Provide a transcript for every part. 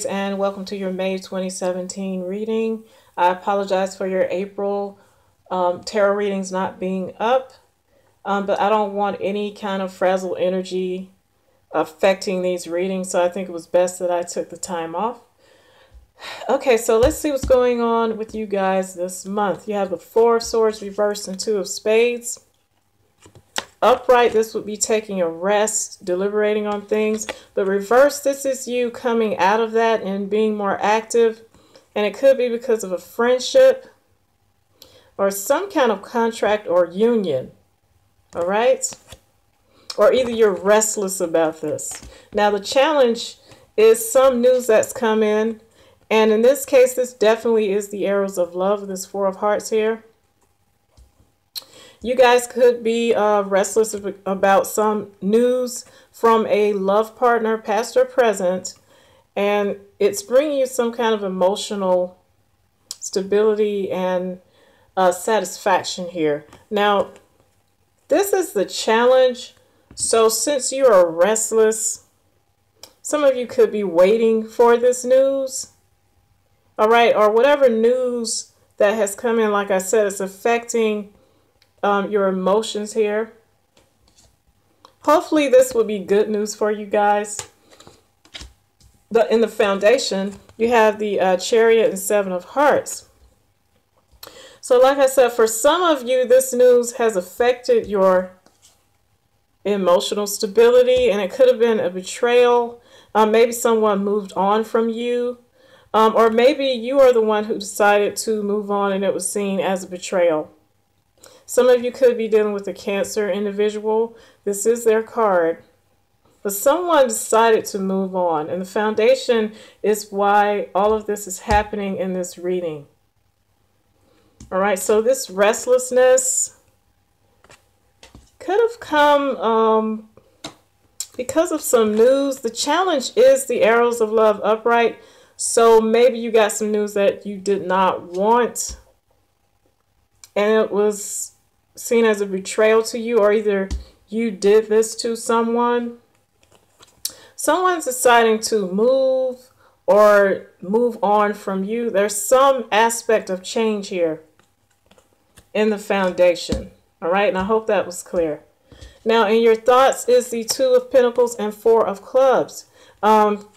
And welcome to your May 2017 reading. I apologize for your April tarot readings not being up, but I don't want any kind of frazzle energy affecting these readings, so I think it was best that I took the time off. Okay, so let's see what's going on with you guys this month. You have the Four of Swords reversed and Two of Spades. Upright, this would be taking a rest, deliberating on things. But reverse, this is you coming out of that and being more active. And it could be because of a friendship or some kind of contract or union. All right? Or either you're restless about this. Now, the challenge is some news that's come in. And in this case, this definitely is the arrows of love, this Four of Hearts here. You guys could be restless about some news from a love partner, past or present, and it's bringing you some kind of emotional stability and satisfaction here. Now, this is the challenge. So since you are restless, some of you could be waiting for this news, all right, or whatever news that has come in. Like I said, it's affecting your emotions here. Hopefully this will be good news for you guys. In the foundation, you have the Chariot and Seven of Hearts. So like I said, for some of you, this news has affected your emotional stability, and it could have been a betrayal. Maybe someone moved on from you, or maybe you are the one who decided to move on and it was seen as a betrayal. Some of you could be dealing with a Cancer individual. This is their card. But someone decided to move on. And the foundation is why all of this is happening in this reading. All right, so this restlessness could have come because of some news. The challenge is the arrows of love upright. So maybe you got some news that you did not want, and it was seen as a betrayal to you, or either you did this to someone. Someone's deciding to move or move on from you. There's some aspect of change here in the foundation. All right, and I hope that was clear. Now, in your thoughts is the Two of Pentacles and Four of Clubs.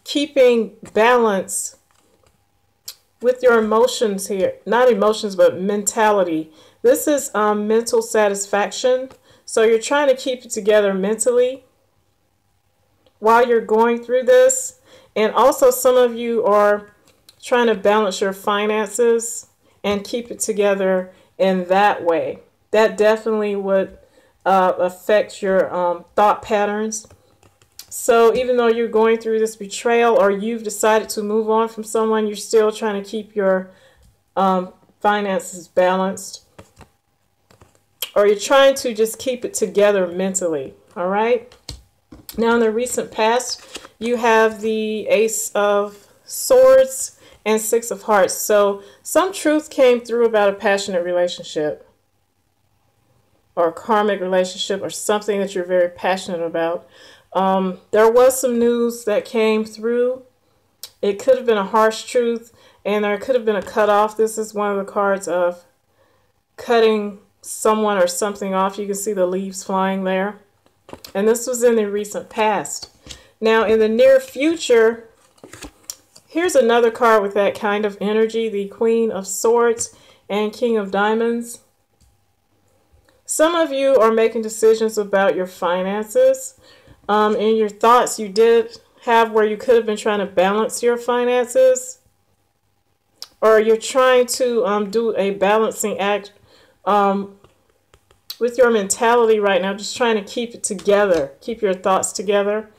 Keeping balance with your emotions here. Not emotions, but mentality. This is mental satisfaction. So you're trying to keep it together mentally while you're going through this. And also some of you are trying to balance your finances and keep it together in that way. That definitely would affect your thought patterns. So even though you're going through this betrayal, or you've decided to move on from someone, you're still trying to keep your finances balanced. Or you're trying to just keep it together mentally, all right? Now, in the recent past, you have the Ace of Swords and Six of Hearts. So some truth came through about a passionate relationship or a karmic relationship or something that you're very passionate about. There was some news that came through. It could have been a harsh truth, and there could have been a cutoff. This is one of the cards of cutting someone or something off. You can see the leaves flying there. And this was in the recent past. Now, in the near future, here's another card with that kind of energy, the Queen of Swords and King of Diamonds. Some of you are making decisions about your finances. In your thoughts, you did have where you could have been trying to balance your finances, or you're trying to do a balancing act with your mentality right now, just trying to keep it together, keep your thoughts together.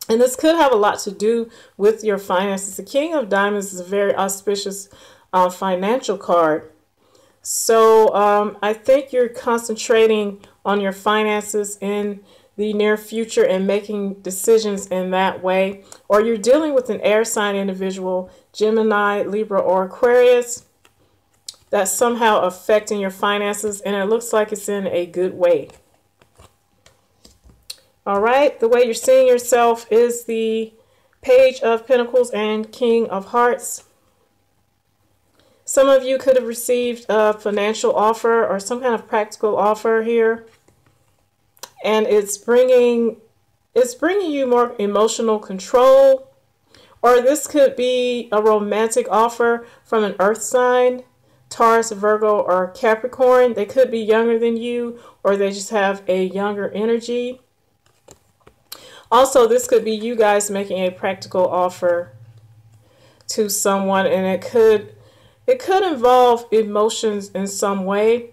And this could have a lot to do with your finances. The King of Diamonds is a very auspicious financial card. So I think you're concentrating on your finances in the near future and making decisions in that way. Or you're dealing with an air sign individual, Gemini, Libra, or Aquarius, that's somehow affecting your finances, and it looks like it's in a good way. All right, the way you're seeing yourself is the Page of Pentacles and King of Hearts. Some of you could have received a financial offer or some kind of practical offer here. And it's bringing you more emotional control. Or this could be a romantic offer from an earth sign, Taurus, Virgo, or Capricorn. They could be younger than you, or they just have a younger energy. Also, this could be you guys making a practical offer to someone, and it could involve emotions in some way.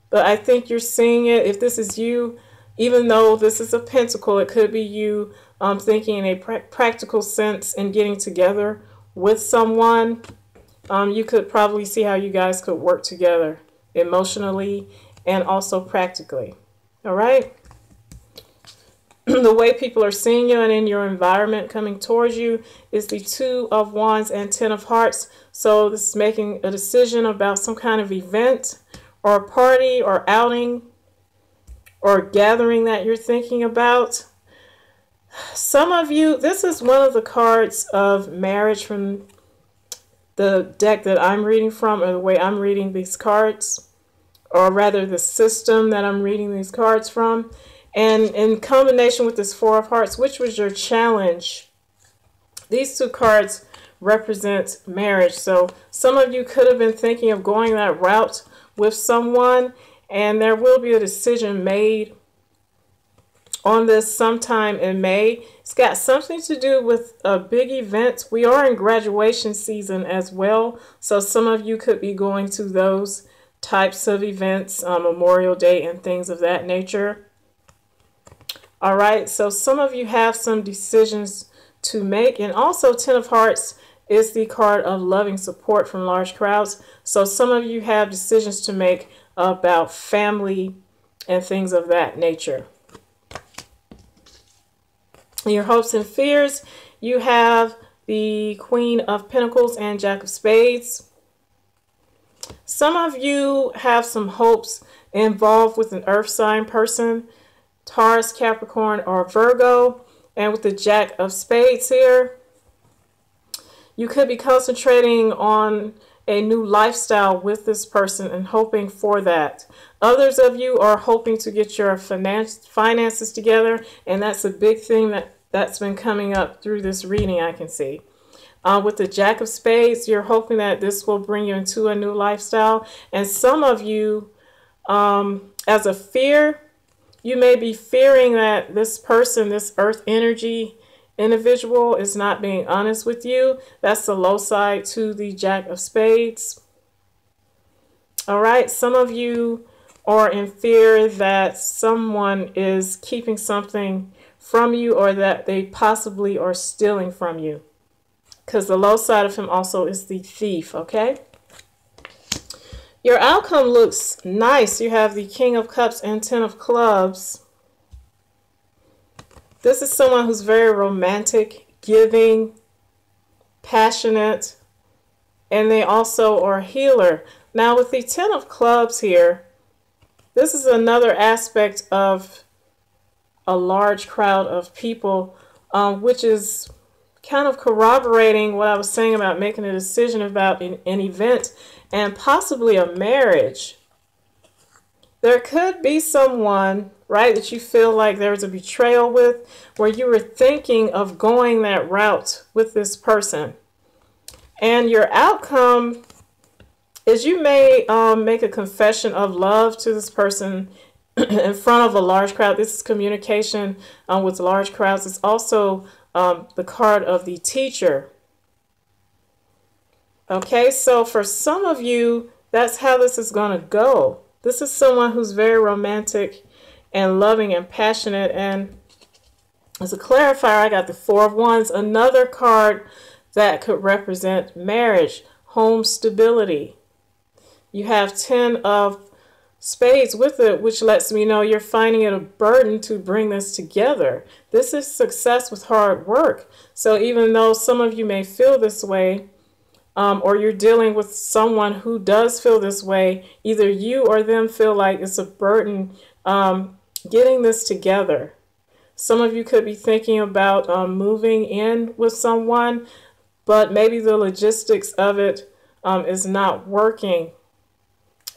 But I think you're seeing it. If this is you, even though this is a pentacle, it could be you thinking in a practical sense and getting together with someone. You could probably see how you guys could work together emotionally and also practically. All right. The way people are seeing you and in your environment coming towards you is the Two of Wands and Ten of Hearts. So this is making a decision about some kind of event or a party or outing or gathering that you're thinking about. Some of you, this is one of the cards of marriage from the deck that I'm reading from, or the way I'm reading these cards, or rather the system that I'm reading these cards from. And in combination with this Four of Hearts, which was your challenge, these two cards represent marriage. So some of you could have been thinking of going that route with someone, and there will be a decision made on this sometime in May. It's got something to do with a big event. We are in graduation season as well, so some of you could be going to those types of events, Memorial Day and things of that nature. All right, so some of you have some decisions to make. And also Ten of Hearts is the card of loving support from large crowds. So some of you have decisions to make about family and things of that nature. In your hopes and fears, you have the Queen of Pentacles and Jack of Spades. Some of you have some hopes involved with an earth sign person, Taurus, Capricorn, or Virgo. And with the Jack of Spades here, you could be concentrating on a new lifestyle with this person and hoping for that. Others of you are hoping to get your finances together, and that's a big thing that's been coming up through this reading, I can see. With the Jack of Spades, you're hoping that this will bring you into a new lifestyle. And some of you, as a fear, you may be fearing that this person, this earth energy individual, is not being honest with you. That's the low side to the Jack of Spades. All right, some of you are in fear that someone is keeping something from you, or that they possibly are stealing from you, because the low side of him also is the thief. Okay, your outcome looks nice. You have the King of Cups and Ten of Clubs. This is someone who's very romantic, giving, passionate, and they also are a healer. Now with the Ten of Clubs here, this is another aspect of a large crowd of people, which is kind of corroborating what I was saying about making a decision about an event and possibly a marriage. There could be someone, right, that you feel like there's a betrayal with, where you were thinking of going that route with this person. And your outcome is you may make a confession of love to this person in front of a large crowd. This is communication with large crowds. It's also the card of the teacher. Okay, so for some of you, that's how this is going to go. This is someone who's very romantic and loving and passionate. And as a clarifier, I got the Four of Wands, another card that could represent marriage, home stability. You have Ten of Spades with it, which lets me know you're finding it a burden to bring this together. This is success with hard work. So even though some of you may feel this way, or you're dealing with someone who does feel this way, either you or them feel like it's a burden getting this together. Some of you could be thinking about moving in with someone, but maybe the logistics of it is not working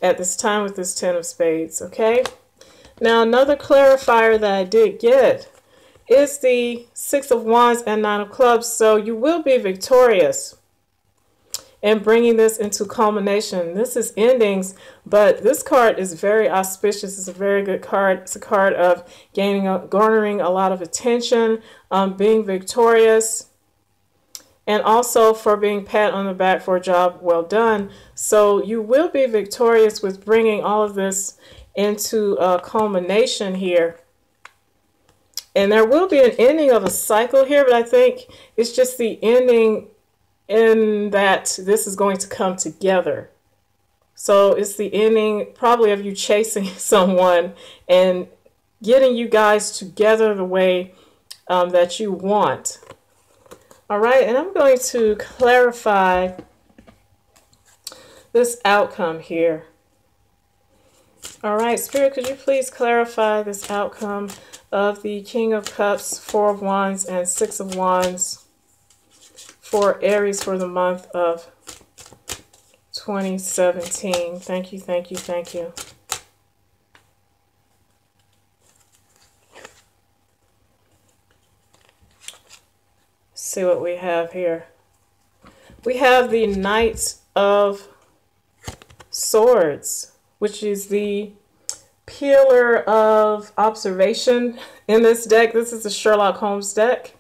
at this time with this Ten of Spades, okay? Now, another clarifier that I did get is the Six of Wands and Nine of Clubs. So you will be victorious in bringing this into culmination. This is endings, but this card is very auspicious. It's a very good card. It's a card of garnering a lot of attention, being victorious, and also for being pat on the back for a job well done. So you will be victorious with bringing all of this into culmination here. And there will be an ending of a cycle here, but I think it's just the ending in that this is going to come together. So it's the ending probably of you chasing someone and getting you guys together the way that you want. All right, and I'm going to clarify this outcome here. All right, Spirit, could you please clarify this outcome of the King of Cups, Four of Wands, and Six of Wands for Aries for the month of 2017. Thank you, thank you, thank you. Let's see what we have here. We have the Knight of Swords, which is the pillar of observation in this deck. This is the Sherlock Holmes deck.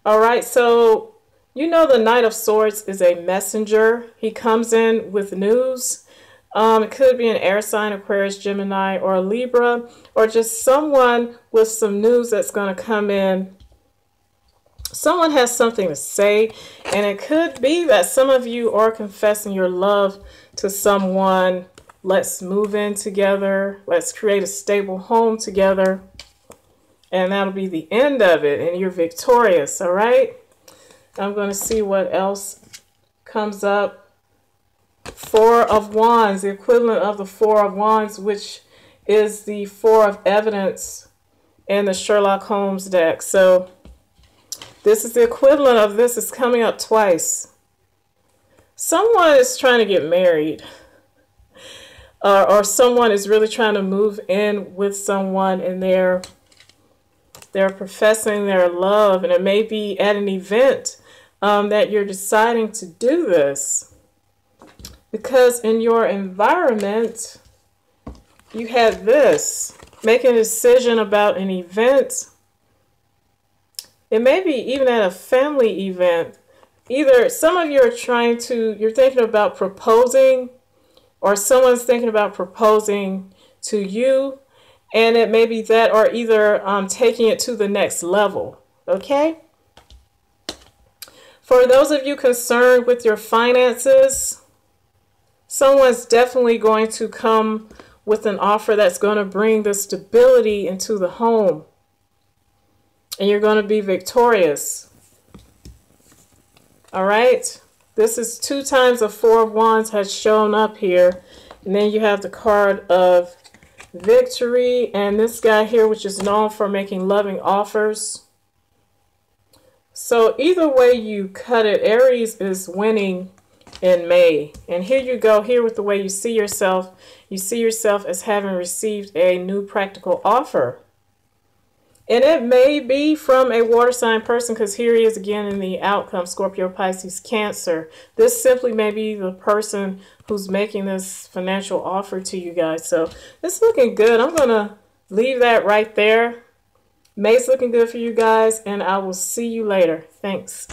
All right, so you know the Knight of Swords is a messenger. He comes in with news. It could be an air sign, Aquarius, Gemini, or a Libra, or just someone with some news that's going to come in. Someone has something to say, and it could be that some of you are confessing your love to someone. Let's move in together. Let's create a stable home together. And that'll be the end of it. And you're victorious, all right? I'm going to see what else comes up. Four of Wands, the equivalent of the Four of Wands, which is the Four of Evidence in the Sherlock Holmes deck. So this is the equivalent of this. It's coming up twice. Someone is trying to get married. Or someone is really trying to move in with someone, and they're professing their love, and it may be at an event that you're deciding to do this, because in your environment you had this, making a decision about an event. It may be even at a family event. Either some of you are you're thinking about proposing, or someone's thinking about proposing to you, and it may be that, or either taking it to the next level, okay? For those of you concerned with your finances, someone's definitely going to come with an offer that's going to bring the stability into the home, and you're going to be victorious. All right? This is 2 times the Four of Wands has shown up here. And then you have the card of victory. And this guy here, which is known for making loving offers. So either way you cut it, Aries is winning in May. And here you go, here with the way you see yourself. You see yourself as having received a new practical offer. And it may be from a water sign person, because here he is again in the outcome, Scorpio, Pisces, Cancer. This simply may be the person who's making this financial offer to you guys. So it's looking good. I'm going to leave that right there. May's looking good for you guys, and I will see you later. Thanks.